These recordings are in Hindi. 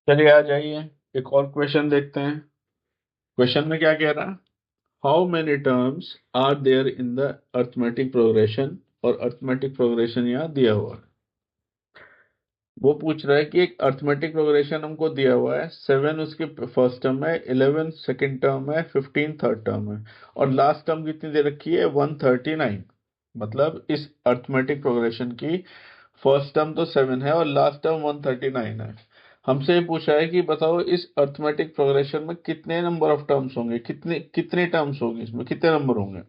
चलिए आ जाइए, एक और क्वेश्चन देखते हैं। क्वेश्चन में क्या कह रहा है? How many terms are there in the arithmetic progression, और अर्थमेटिक प्रोग्रेशन यहाँ दिया हुआ है। वो पूछ रहा है कि एक अर्थमेटिक प्रोग्रेशन हमको दिया हुआ है, 7 उसके फर्स्ट टर्म है, 11 सेकेंड टर्म है, 15 थर्ड टर्म है, और लास्ट टर्म कितनी दे रखी है? 139। मतलब इस अर्थमेटिक प्रोग्रेशन की फर्स्ट टर्म तो 7 है और लास्ट टर्म 139 है। हमसे ये पूछा है कि बताओ इस अर्थमेटिक प्रोग्रेशन में कितने नंबर ऑफ टर्म्स होंगे, कितने कितने टर्म्स होंगे, इसमें कितने नंबर होंगे।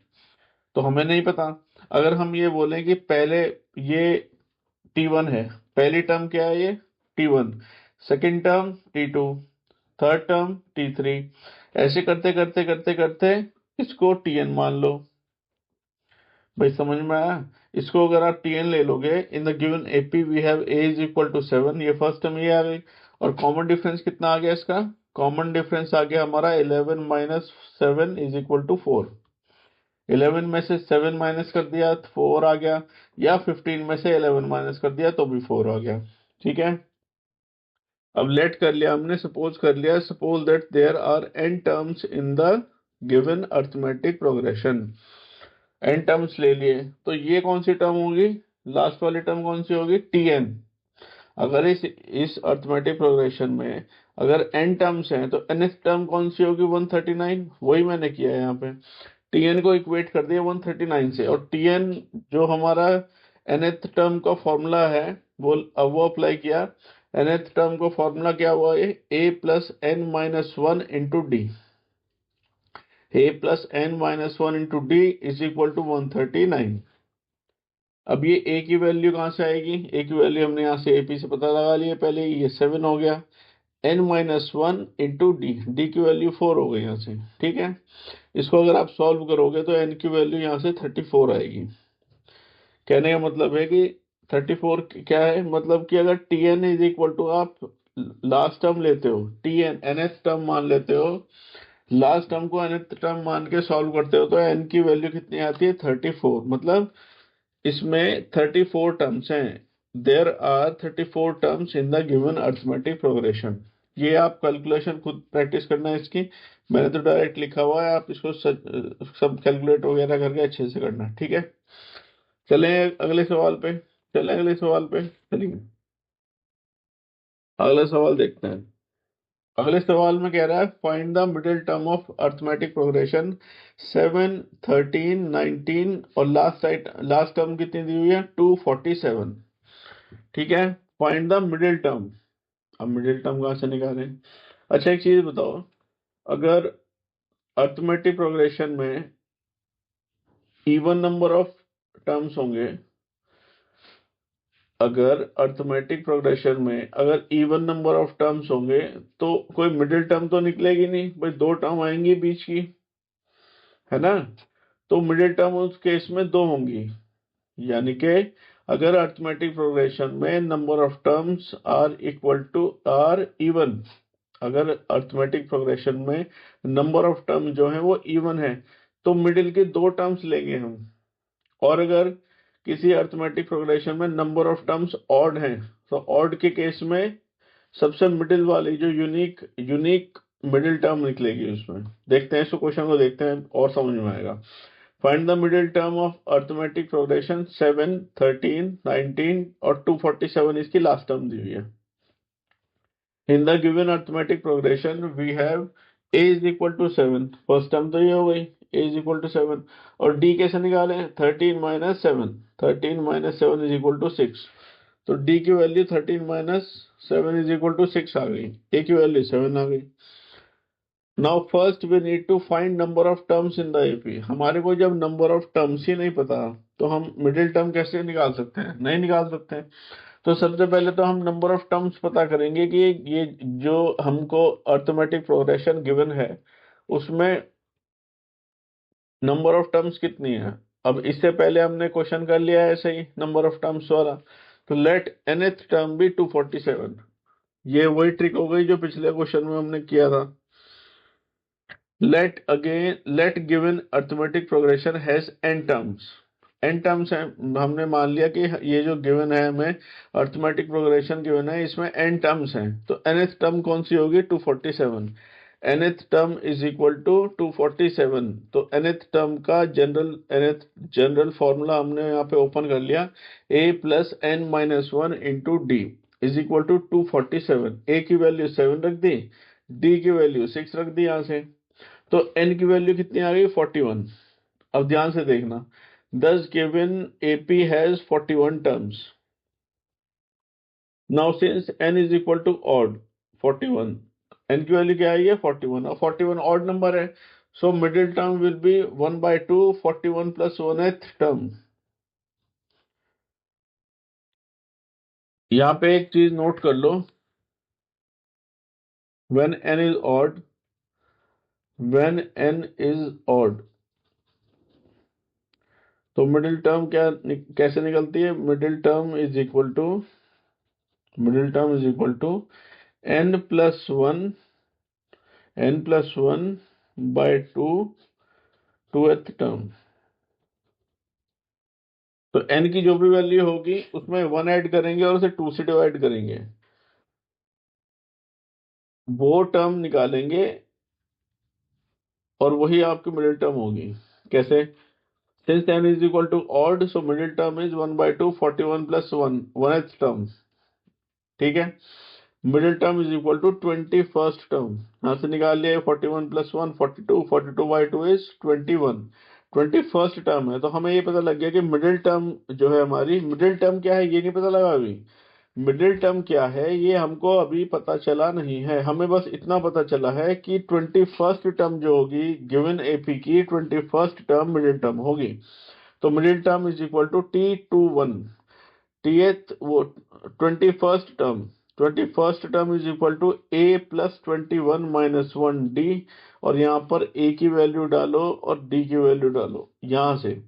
तो हमें नहीं पता। अगर हम ये बोलें कि पहले ये T1 है, पहली टर्म क्या है ये? T1, second term T2, third term T3, ऐसे करते करते करते करते इसको Tn मान लो। भाई समझ में आया? इसको अगर आप Tn ले लोगे, in the given AP we have a is equal to 7, ये फर्स्ट टर्म ये आ गई, और कॉमन डिफरेंस कितना आ गया इसका? कॉमन डिफरेंस आ गया हमारा 11 माइनस 7 इज इक्वल टू 4। 11 में से 7 माइनस कर दिया तो 4 आ गया, या 15 में से 11 माइनस कर दिया तो भी 4 आ गया। ठीक है। अब लेट कर लिया हमने, सपोज कर लिया, suppose that there are n terms in the given arithmetic progression. n terms ले लिए, तो ये कौन सी टर्म होगी? लास्ट वाली टर्म कौन सी होगी? Tn। अगर इस अर्थमेटिक प्रोग्रेशन में अगर n टर्म्स हैं तो nth टर्म कौन सी होगी? 139। वही मैंने किया है यहाँ पे, Tn को इक्वेट कर दिया 139 से, और Tn जो हमारा nth टर्म का फॉर्मूला है वो अप्लाई किया। nth टर्म का फॉर्मूला क्या हुआ? ये a plus n minus one into d. a plus n minus one into d is equal to 139। अब ये a की वैल्यू कहाँ से आएगी? a की वैल्यू हमने यहाँ से AP से पता लगा लिया पहले, ये 7 हो गया। n minus one into D, D की वैल्यू 4 हो गई यहाँ से। ठीक है। इसको अगर आप सॉल्व करोगे तो n की वैल्यू यहाँ से 34 आएगी। कहने का मतलब है कि 34 क्या है? मतलब कि अगर Tn इज इक्वल टू, आप लास्ट टर्म लेते हो, Tn nth टर्म मान लेते हो, लास्ट टर्म को nth टर्म मान के सॉल्व करते हो, तो n की वैल्यू कितनी आती है? 34। मतलब इसमें 34 टर्म्स हैं। There are 34 terms in the given arithmetic progression. ये आप कैलकुलेशन खुद प्रैक्टिस करना है इसकी, मैंने तो डायरेक्ट लिखा हुआ है, आप इसको सब कैलकुलेट वगैरह करके अच्छे से करना। ठीक है। चलें अगले सवाल पे। चलें अगले सवाल पे, चलिए अगला सवाल देखते हैं। अगले सवाल में कह रहा है find the middle term of arithmetic progression. 7, 13, 19 और लास्ट टर्म कितनी दी हुई है? 247। ठीक है। Find the middle term. अब मिडिल टर्म कहाँ से निकालें? अच्छा एक चीज बताओ, अगर अर्थमेटिक प्रोग्रेशन में इवन नंबर ऑफ टर्म्स होंगे, अगर अर्थमेटिक प्रोग्रेशन में अगर इवन नंबर ऑफ टर्म्स होंगे तो कोई मिडिल टर्म तो निकलेगी नहीं भाई, दो टर्म आएंगी बीच की, है ना? तो मिडिल टर्म उस केस में दो होंगी। यानी कि अगर अर्थमेटिक प्रोग्रेशन में number of terms are equal to are even, अगर अर्थमेटिक प्रोग्रेशन में नंबर ऑफ टर्म जो है वो इवन है, तो मिडिल के दो टर्म्स लेंगे हम। और अगर किसी अर्थमेटिक प्रोग्रेशन में नंबर ऑफ टर्म्स ऑड हैं, तो ऑड के केस में सबसे मिडिल वाली जो यूनिक यूनिक मिडिल टर्म निकलेगी उसमें। देखते हैं इस क्वेश्चन को, देखते हैं और समझ में आएगा। Find the middle term of arithmetic progression. 7, 13, 19 और 247 इसकी लास्ट टर्म दी हुई है। In the given arithmetic progression we have a is equal to 7, first term तो ये हो गई, a इज इक्वल टू 7। और d कैसे निकालें? 13 minus 7, 13 minus 7 is equal to 6। तो d की value 13 minus 7 is equal to 6 आ गई, a की वैल्यू 7 आ गई। Now first we need to find number of terms in the AP. हमारे को जब नंबर ऑफ टर्म्स ही नहीं पता, तो हम मिडिल टर्म कैसे निकाल सकते हैं? नहीं निकाल सकते हैं। तो सबसे पहले तो हम नंबर ऑफ टर्म्स पता करेंगे कि ये जो हमको अर्थमेटिक प्रोग्रेशन गिवन है उसमें नंबर ऑफ टर्म्स कितनी है। अब इससे पहले हमने क्वेश्चन कर लिया है ऐसे ही नंबर ऑफ टर्म्स वाला। तो लेट nth टर्म बी 247। ये वही ट्रिक हो गई जो पिछले क्वेश्चन में हमने किया था। Let given arithmetic progression has n terms. N terms है, हमने मान लिया कि ये जो गिवन है हमें अर्थमेटिक प्रोग्रेशन गिवन है, इसमें एन टर्म्स हैं, तो nth टर्म कौन सी होगी 247। nth term is equal to 247, तो nth टर्म का जनरल फॉर्मूला हमने यहाँ पे ओपन कर लिया, a plus n minus one into d is equal to 247। a की वैल्यू 7 रख दी, d की वैल्यू 6 रख दी यहाँ से, तो n की वैल्यू कितनी आ गई 41। अब ध्यान से देखना, thus given AP has 41 terms. Now since n is equal to odd 41, n की वैल्यू क्या आई है 41, और 41 odd नंबर है, so middle term will be 1 by 2 41 plus 1th term। यहाँ पे एक चीज नोट कर लो, when n is odd, when n is odd, तो मिडिल टर्म कैसे निकलती है, middle term is equal to n plus one by two th term. तो n की जो भी वैल्यू होगी उसमें 1 ऐड करेंगे और उसे 2 से डिवाइड करेंगे, वो टर्म निकालेंगे और वही आपकी मिडिल टर्म होगी। कैसे, since n is equal to odd, so middle term is 1 by 2 41 plus 1 1th term, ठीक है। Middle term is equal to 21st term, यहाँ से निकाल लिया 41 plus 1 42, 42 by 2 is 21, 21st term है। तो हमें ये पता लग गया कि मिडिल टर्म जो है हमारी, मिडिल टर्म क्या है ये नहीं पता लगा अभी, मिडिल टर्म क्या है ये हमको अभी पता चला नहीं है, हमें बस इतना पता चला है कि 21st टर्म जो होगी गिवन एपी की 21st टर्म मिडिल टर्म होगी। तो middle term is equal to T21, टीएथ वो 21st term is equal to a plus 21 minus 1d, और यहाँ पर a की वैल्यू डालो और d की वैल्यू डालो यहाँ से,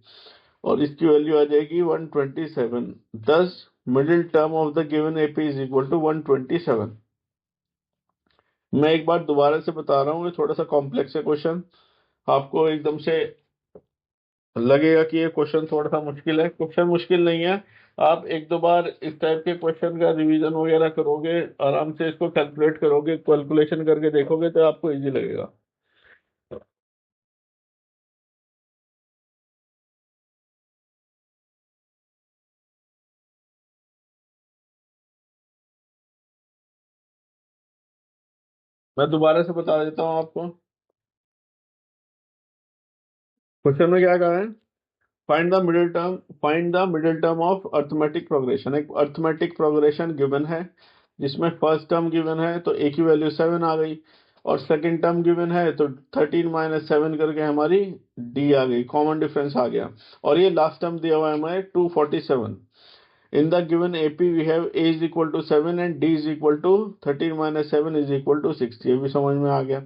और इसकी वैल्यू आ जाएगी 127। 10 middle term of the given AP is equal to 127। मैं एक बार दोबारा से बता रहा हूँ, ये थोड़ा सा कॉम्प्लेक्स है क्वेश्चन, आपको एकदम से लगेगा कि ये क्वेश्चन थोड़ा सा मुश्किल है, क्वेश्चन मुश्किल नहीं है। आप एक दो बार इस टाइप के क्वेश्चन का रिवीजन वगैरह करोगे, आराम से इसको कैलकुलेट करोगे, कैलकुलेशन करके देखोगे तो आपको इजी लगेगा। मैं दोबारा से बता देता हूँ आपको, क्वेश्चन में क्या कहा है, find the middle term of arithmetic progression. एक अर्थमेटिक प्रोग्रेशन गिवन है जिसमें फर्स्ट टर्म गिवन है तो a की वैल्यू 7 आ गई, और सेकंड टर्म गिवन है तो 13 माइनस 7 करके हमारी d आ गई, कॉमन डिफरेंस आ गया, और ये लास्ट टर्म दिया हुआ है हमारे 247। In the given AP we have a is equal to 7 and d is equal to 13 minus 7 is equal to 6, ये भी समझ में आ गया।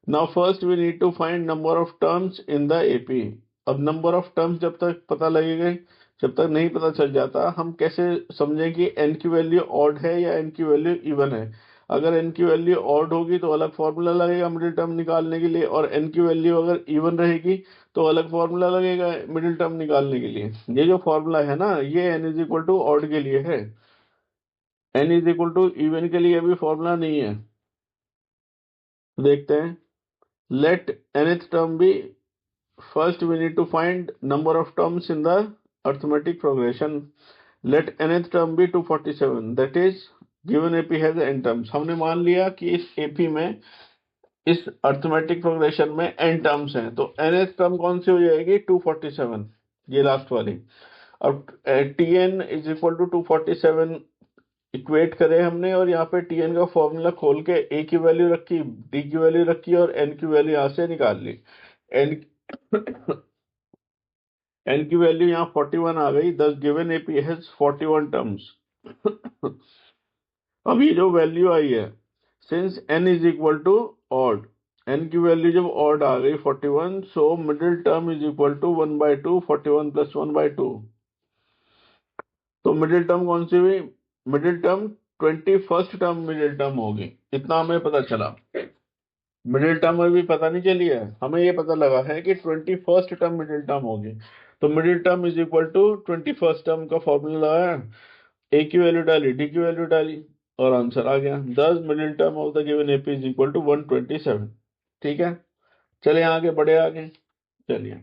Now first we need to find number of terms in the AP. अब नंबर ऑफ टर्म्स जब तक पता लगेगा, जब तक नहीं पता चल जाता हम कैसे समझें कि n की वैल्यू ऑड है या n की वैल्यू इवन है। अगर n की वैल्यू ऑड होगी तो अलग फॉर्मूला लगेगा मिडिल टर्म निकालने के लिए, और n की वैल्यू अगर इवन रहेगी तो अलग फॉर्मूला लगेगा मिडिल टर्म निकालने के लिए। ये जो फॉर्मूला है ना, ये n is equal to odd के लिए है, n is equal to even के लिए अभी फॉर्मूला नहीं है। देखते हैं, let nth term be, first we need to find number of terms in the arithmetic progression, let nth term be 247, that is given AP has n terms। हमने मान लिया कि इस AP में, इस अर्थमेटिक प्रोग्रेशन में n टर्म्स हैं, तो nth टर्म कौन सी हो जाएगी 247, ये लास्ट वाली। अब tn is equal to 247 equate करें हमने, और यहाँ पे tn का फॉर्मूला खोल के a की वैल्यू रखी, d की वैल्यू रखी, और n की वैल्यू यहाँ से निकाल ली। n n की वैल्यू यहाँ 41 आ गई, दस गिवन एपी हैज 41 टर्म्स। अब ये जो वैल्यू आई है, since n is equal to odd, n की वैल्यू जब ऑड आ गई 41, so middle term is equal to 1 by 2 41 plus 1 by 2। तो मिडिल टर्म कौन सी हुई, middle term 21st term middle term होगी, इतना हमें पता चला। मिडिल टर्म में भी पता नहीं चली है, हमें ये पता लगा है कि 21st टर्म मिडिल टर्म होगी। तो middle term is equal to 21st term का फॉर्मूला लगाया, ए की वैल्यू डाली, डी की वैल्यू डाली और आंसर आ गया। दस middle term of the given AP is equal to 127। ठीक है, चलिए आगे बढ़े आगे। चलिए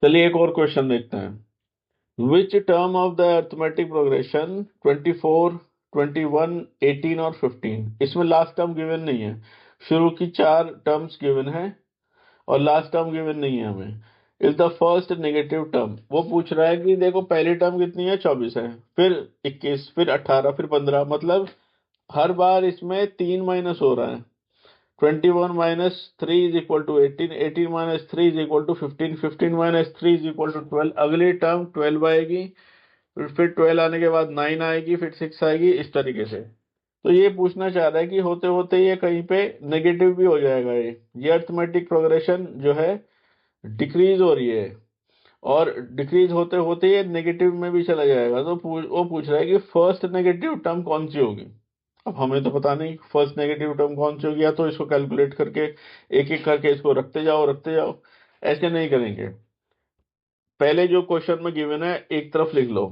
चलिए एक और क्वेश्चन देखते हैं। Which term of the arithmetic progression 24, 21, 18 और 15, इसमें लास्ट टर्म गिवन नहीं है, शुरू की चार टर्म्स गिवन है और लास्ट टर्म गिवन नहीं है हमें। Is the first negative term, वो पूछ रहा है कि देखो पहली टर्म कितनी है, 24 है, फिर 21, फिर 18, फिर 15, मतलब हर बार इसमें 3 माइनस हो रहा है। 21 minus 3 is equal to 18, 18 minus 3 is equal to 15, 15 minus 3 is equal to 12, अगली टर्म 12 आएगी, फिर 12 आने के बाद 9 आएगी, फिर 6 आएगी, इस तरीके से। तो ये पूछना चाह रहा है कि होते होते ये कहीं पे नेगेटिव भी हो जाएगा, ये अर्थमेटिक प्रोग्रेशन जो है डिक्रीज हो रही है और डिक्रीज होते होते ये नेगेटिव में भी चला जाएगा। तो वो पूछ रहा है कि फर्स्ट नेगेटिव टर्म कौन सी होगी। अब हमें तो पता नहीं फर्स्ट नेगेटिव टर्म कौन सी होगी, या तो इसको कैलकुलेट करके एक एक करके इसको रखते जाओ, ऐसे नहीं करेंगे। पहले जो क्वेश्चन में गिवन है एक तरफ लिख लो।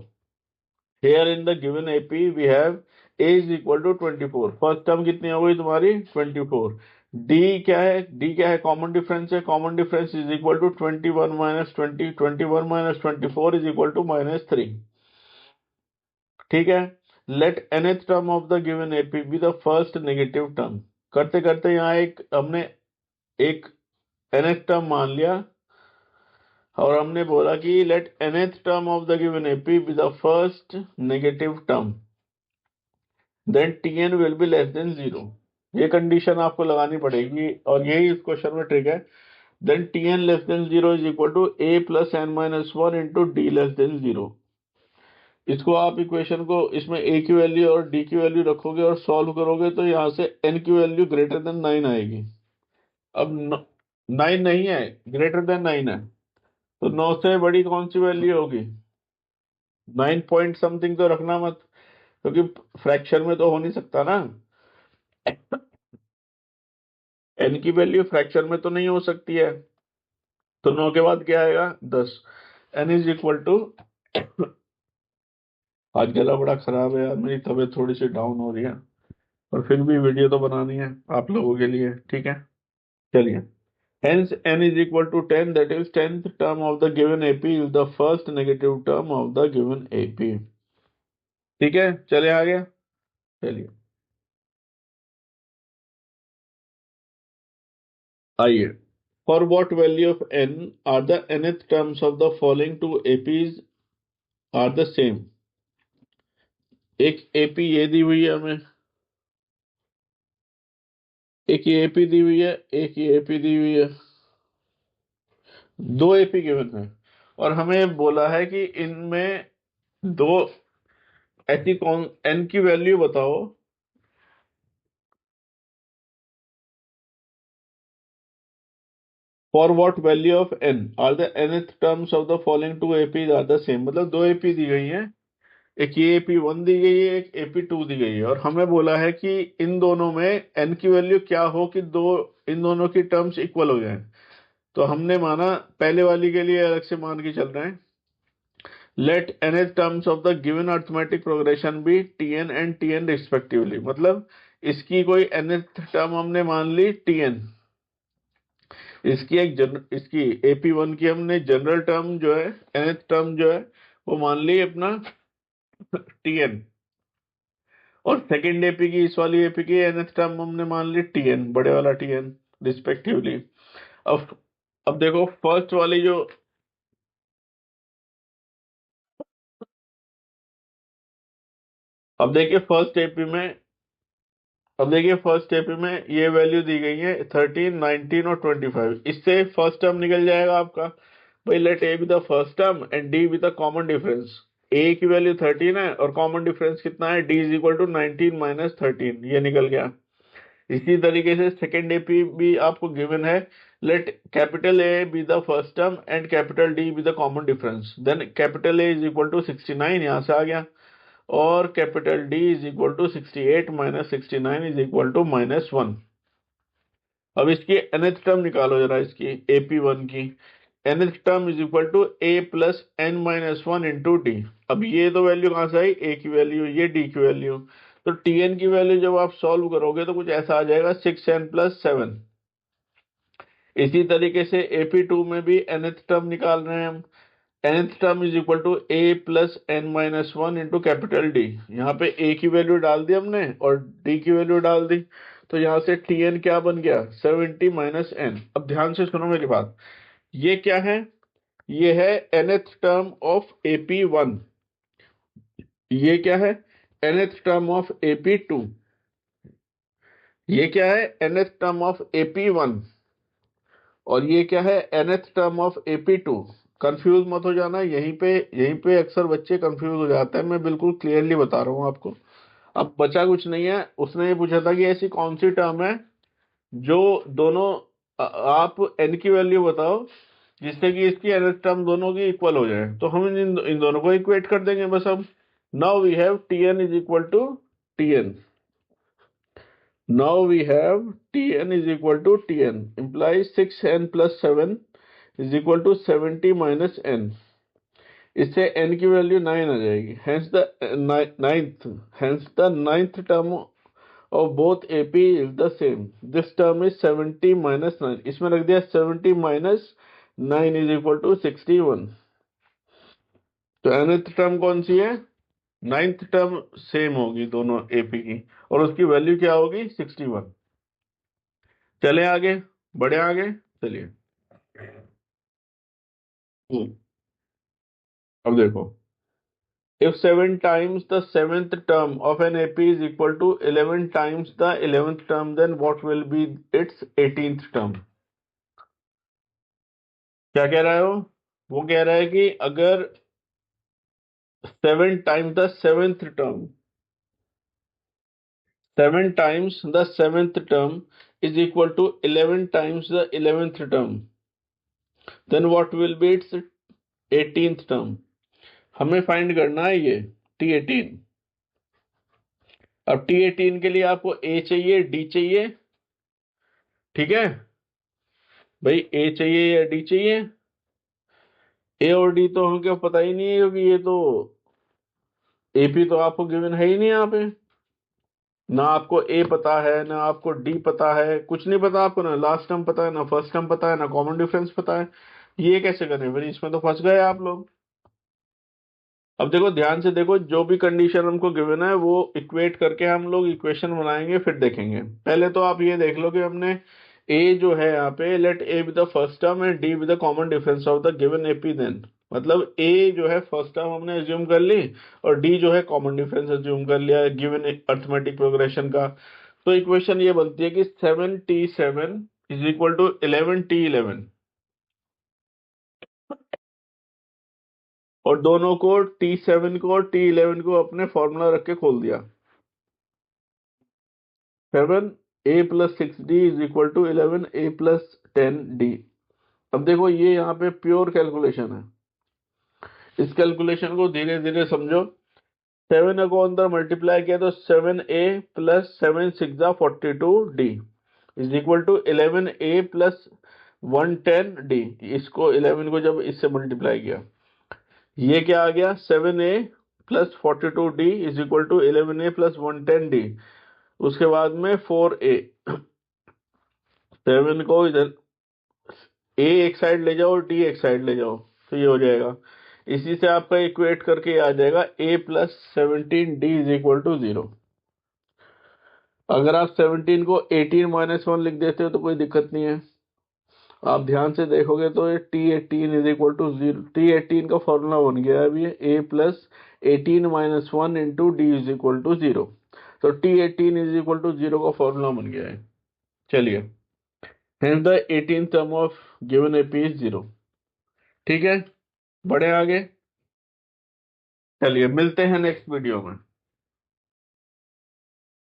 Here in the given AP we have A is equal to 24, first term कितनी हो गई तुम्हारी 24। डी क्या है, कॉमन डिफरेंस है, common difference is equal to 21 minus 20, 21 minus 24 is equal to -3। ठीक है, let nth term of the given AP be the first negative term. करते करते यहाँ हमने एक nth टर्म मान लिया और हमने बोला कि let nth term of the given AP be the first negative term, then tn will be less than 0। ये कंडीशन आपको लगानी पड़ेगी और यही इस क्वेश्चन में ट्रिक है। Then tn less than 0 is equal to a plus n minus 1 into d less than 0। इसको आप इक्वेशन को इसमें a की वैल्यू और d की वैल्यू रखोगे और सॉल्व करोगे तो यहाँ से n की वैल्यू ग्रेटर देन 9 आएगी। अब 9 नहीं है, ग्रेटर देन 9 है, तो 9 से बड़ी कौन सी वैल्यू होगी, 9 पॉइंट समथिंग तो रखना मत, क्योंकि फ्रैक्शन में तो हो नहीं सकता ना। n की वैल्यू फ्रैक्शन में तो नहीं हो सकती है, तो 9 के बाद क्या आएगा 10। n इज इक्वल टू, आज गला बड़ा खराब है यार, मेरी तबीयत थोड़ी सी डाउन हो रही है, और फिर भी वीडियो तो बनानी है आप लोगों के लिए, ठीक है। चलिए, hence n is equal to 10, that is 10th term of the given AP is the first negative term of the given AP। ठीक है, चले आगे। चलिए आइए, for what value of n are the nth terms of the following two APs are the same। एक AP ये दी हुई है हमें, एक ये AP दी हुई है, एक ये AP दी हुई है, दो AP गिवन है और हमें बोला है कि इनमें दो ऐसी कौन n की वैल्यू बताओ, for what value of n are the nth terms of the following two APs are the same. मतलब दो एपी दी गई हैं, एक ये AP1 दी गई है, एक AP2 दी गई है, और हमें बोला है कि इन दोनों में n की वैल्यू क्या हो कि इन दोनों की टर्म्स इक्वल हो जाएं। तो हमने माना पहले वाली के लिए अलग से मान के चल रहे हैं। Let nth terms of the given arithmetic progression be tn and tn respectively, मतलब इसकी कोई nth टर्म हमने मान ली tn, इसकी AP1 की हमने जनरल टर्म जो है, nth टर्म जो है वो मान ली अपना tn, और सेकेंड एपी की, इस वाली एपी की nth टर्म हमने मान ली tn, बड़े वाला tn रिस्पेक्टिवली। अब अब देखो फर्स्ट वाली जो, अब देखिए फर्स्ट एपी में, अब देखिए फर्स्ट एपी में ये वैल्यू दी गई है 13, 19 और 25, इससे फर्स्ट टर्म निकल जाएगा आपका। भाई let A be the first term and D be the common difference. A की वैल्यू 13 है और कॉमन डिफरेंस कितना है, D is equal to 19 minus 13, ये निकल गया। इसी तरीके से सेकेंड एपी भी आपको गिवन है, let capital A be the first term and capital D be the common difference, then capital A is equal to 69, यहाँ से आ गया, और capital D is equal to 68 minus 69 is equal to -1। अब इसकी nth टर्म निकालो जरा, इसकी AP1 की nth term is equal to a plus n minus one into d. अब ये तो वैल्यू कहाँ से आई, a की वैल्यू, ये d की वैल्यू। तो tn की वैल्यू जब आप सॉल्व करोगे तो कुछ ऐसा आ जाएगा 6n+7। इसी तरीके से AP2 में भी nth टर्म निकाल रहे हैं हम। nth term is equal to a plus n minus one into capital D. यहाँ पे a की वैल्यू डाल दी हमने और d की वैल्यू डाल दी, तो यहाँ से tn क्या बन गया, 70 माइनस n। अब ध्यान से सुनो मेरी बात, ये क्या है, ये है nth टर्म ऑफ AP1, ये क्या है nth टर्म ऑफ AP2, ये क्या है nth टर्म ऑफ AP1, और ये क्या है nth term of AP2। Confuse मत हो जाना, यहीं पे अक्सर बच्चे कंफ्यूज हो जाते हैं, मैं बिल्कुल क्लियरली बता रहा हूँ आपको। अब बचा कुछ नहीं है, उसने ये पूछा था कि ऐसी कौन सी टर्म है जो दोनों, आप n की वैल्यू बताओ जिससे कि इसकी nth टर्म दोनों की इक्वल हो जाए, तो हम इन दोनों को इक्वेट कर देंगे बस। अब now we have tn is equal to tn, now we have tn is equal to tn implies 6n plus 7 is equal to 70 minus n। इससे n की वैल्यू 9 आ जाएगी, hence the ninth term of both AP is the same। this term is 70 minus 9, इसमें रख दिया 70 minus 9 is equal to 61। तो nth टर्म कौन सी है, नाइन्थ टर्म सेम होगी दोनों AP की, और उसकी वैल्यू क्या होगी, 61। चले आगे, बढ़े आगे, चलिए। अब देखो, if 7 times the seventh term of an AP is equal to 11 times the 11th term, then what will be its 18th term। क्या कह रहा है वो कह रहा है कि अगर 7 times the seventh term, 7 times the seventh term is equal to 11 times the 11th term, then what will be its 18th term। हमें फाइंड करना है ये T18। अब T18 के लिए आपको A चाहिए, D चाहिए, ठीक है भाई, A चाहिए या D चाहिए। A और D तो हमको पता ही नहीं है, क्योंकि ये तो AP तो आपको गिवन है ही नहीं यहाँ पे। ना आपको A पता है, ना आपको D पता है, कुछ नहीं पता आपको, ना लास्ट टर्म पता है, ना फर्स्ट टर्म पता है, ना कॉमन डिफरेंस पता है। ये कैसे करें फिर, इसमें तो फंस गए आप लोग। अब देखो, ध्यान से देखो, जो भी कंडीशन हमको गिवन है वो इक्वेट करके हम लोग इक्वेशन बनाएंगे, फिर देखेंगे। पहले तो आप ये देख लो कि हमने a जो है यहाँ पे, let a with the first term and d with the common difference of the given AP, then मतलब a जो है फर्स्ट टर्म हमने एज्यूम कर ली और d जो है कॉमन डिफरेंस एज्यूम कर लिया गिवन अर्थमेटिक प्रोग्रेशन का। तो इक्वेशन ये बनती है कि 7t7 is equal to 11t11, और दोनों को T7 को और T11 को अपने फॉर्मूला रख के खोल दिया। 7a plus 6d is equal to 11a plus 10d। अब देखो, ये यहाँ पे प्योर कैलकुलेशन है, इस कैलकुलेशन को धीरे धीरे समझो। 7 को अंदर मल्टीप्लाई किया तो 7a plus 7 6 42d is equal to 11a plus 110d। इसको 11 को जब इससे मल्टीप्लाई किया, ये क्या आ गया, 7a plus 42d is equal to 11a plus 110d। उसके बाद में 4a, 7 को इधर a एक साइड ले जाओ और d एक साइड ले जाओ, तो ये हो जाएगा। इसी से आपका इक्वेट करके आ जाएगा a plus 17d is equal to 0। अगर आप 17 को 18 माइनस 1 लिख देते हो तो कोई दिक्कत नहीं है। आप ध्यान से देखोगे तो ये T18 is equal to 0, T18 का फॉर्मूला बन गया अभी, a plus 18 minus 1 into d is equal to 0। तो T18 इज इक्वल टू 0 का फॉर्मूला बन गया है। चलिए, hence the 18th term of given AP is 0। ठीक है, बढ़े आगे, चलिए मिलते हैं नेक्स्ट वीडियो में।